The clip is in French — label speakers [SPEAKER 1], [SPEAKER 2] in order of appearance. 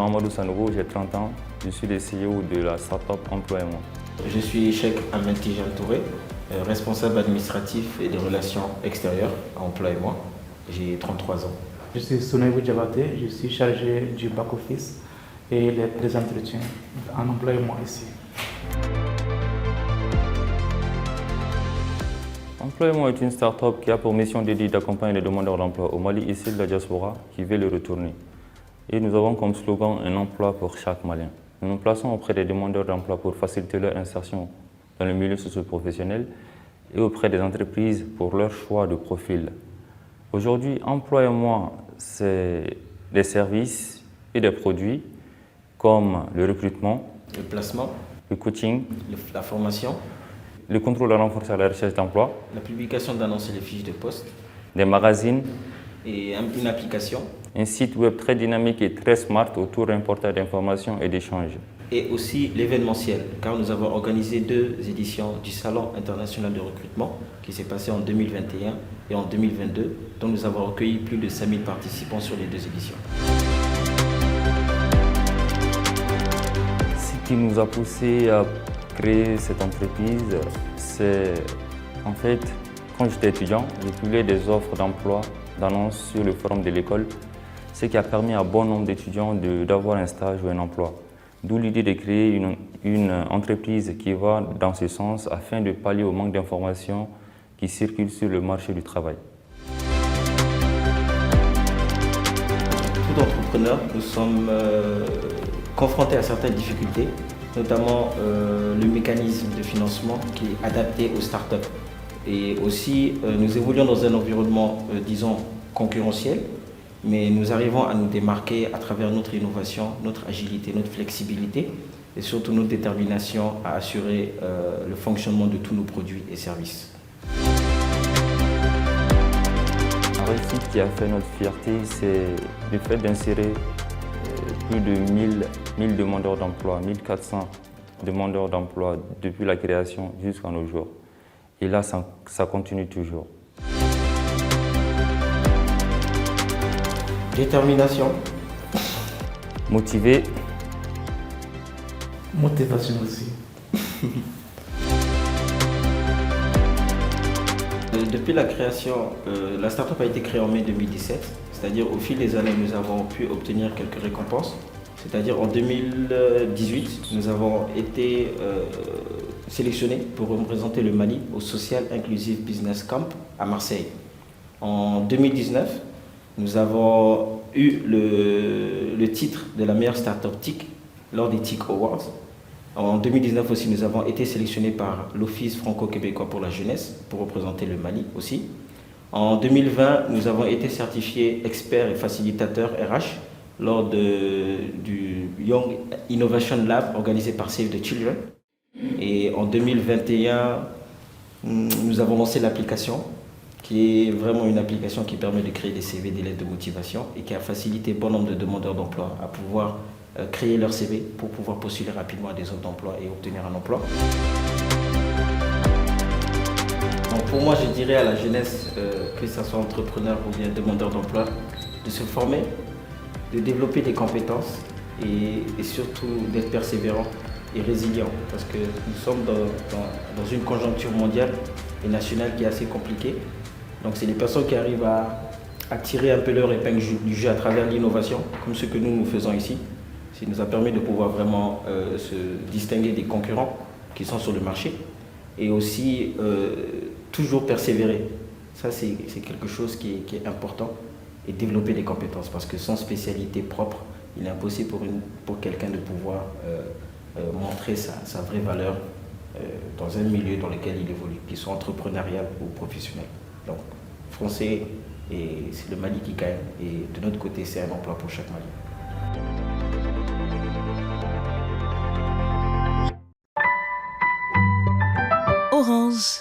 [SPEAKER 1] Mahamadou Sanogo, j'ai 30 ans. Je suis le CEO de la start-up Emploi et Moi.
[SPEAKER 2] Je suis Cheikh Ahmed Tijan Touré, responsable administratif et des relations extérieures à Emploi et Moi. J'ai 33 ans.
[SPEAKER 3] Je suis Sounaïbou Diabaté, je suis chargé du back-office et des entretiens en Emploi et Moi ici.
[SPEAKER 1] Emploi et Moi est une start-up qui a pour mission d'accompagner les demandeurs d'emploi au Mali issus de la diaspora qui veulent le retourner. Et nous avons comme slogan un emploi pour chaque Malien. Nous nous plaçons auprès des demandeurs d'emploi pour faciliter leur insertion dans le milieu socio-professionnel et auprès des entreprises pour leur choix de profil. Aujourd'hui, Emploi et Moi, c'est des services et des produits comme le recrutement,
[SPEAKER 2] le placement,
[SPEAKER 1] le coaching,
[SPEAKER 2] la formation,
[SPEAKER 1] le contrôle renforcé à la recherche d'emploi,
[SPEAKER 2] la publication d'annonces et les fiches de poste,
[SPEAKER 1] des magazines
[SPEAKER 2] et une application.
[SPEAKER 1] Un site web très dynamique et très smart autour d'un portail d'information et d'échange.
[SPEAKER 2] Et aussi l'événementiel, car nous avons organisé 2 éditions du Salon international de recrutement qui s'est passé en 2021 et en 2022, dont nous avons recueilli plus de 5000 participants sur les 2 éditions.
[SPEAKER 1] Ce qui nous a poussé à créer cette entreprise, c'est en fait, quand j'étais étudiant, j'ai publié des offres d'emploi, d'annonces sur le forum de l'école, ce qui a permis à bon nombre d'étudiants d'avoir un stage ou un emploi. D'où l'idée de créer une entreprise qui va dans ce sens afin de pallier au manque d'informations qui circulent sur le marché du travail.
[SPEAKER 2] Tout entrepreneur, nous sommes confrontés à certaines difficultés, notamment le mécanisme de financement qui est adapté aux startups. Et aussi, nous évoluons dans un environnement, disons, concurrentiel, mais nous arrivons à nous démarquer à travers notre innovation, notre agilité, notre flexibilité et surtout notre détermination à assurer le fonctionnement de tous nos produits et services.
[SPEAKER 1] La réussite qui a fait notre fierté, c'est le fait d'insérer plus de 1000 demandeurs d'emploi, 1400 demandeurs d'emploi depuis la création jusqu'à nos jours. Et là, ça continue toujours.
[SPEAKER 2] Détermination.
[SPEAKER 1] Motivé.
[SPEAKER 3] Motivation aussi.
[SPEAKER 2] Depuis la création, la start-up a été créée en mai 2017, c'est-à-dire au fil des années, nous avons pu obtenir quelques récompenses. C'est-à-dire en 2018, nous avons été sélectionnés pour représenter le Mali au Social Inclusive Business Camp à Marseille. En 2019, nous avons eu le titre de la meilleure start-up TIC lors des TIC Awards. En 2019 aussi, nous avons été sélectionnés par l'Office franco-québécois pour la jeunesse pour représenter le Mali aussi. En 2020, nous avons été certifiés experts et facilitateurs RH lors du Young Innovation Lab organisé par Save the Children. Et en 2021, nous avons lancé l'application qui est vraiment une application qui permet de créer des CV, des lettres de motivation et qui a facilité bon nombre de demandeurs d'emploi à pouvoir créer leur CV pour pouvoir postuler rapidement à des offres d'emploi et obtenir un emploi. Donc pour moi, je dirais à la jeunesse, que ce soit entrepreneur ou bien demandeur d'emploi, de se former, de développer des compétences et surtout d'être persévérant et résilient parce que nous sommes dans une conjoncture mondiale et nationale qui est assez compliquée. Donc c'est des personnes qui arrivent à tirer un peu leur épingle du jeu à travers l'innovation, comme ce que nous faisons ici. Ça nous a permis de pouvoir vraiment se distinguer des concurrents qui sont sur le marché et aussi toujours persévérer. Ça c'est quelque chose qui est important et développer des compétences parce que sans spécialité propre, il est impossible pour quelqu'un de pouvoir montrer sa vraie valeur dans un milieu dans lequel il évolue, qu'il soit entrepreneurial ou professionnel. Donc, français, et c'est le Mali qui gagne. Et de notre côté, c'est un emploi pour chaque Malien.
[SPEAKER 4] Orange.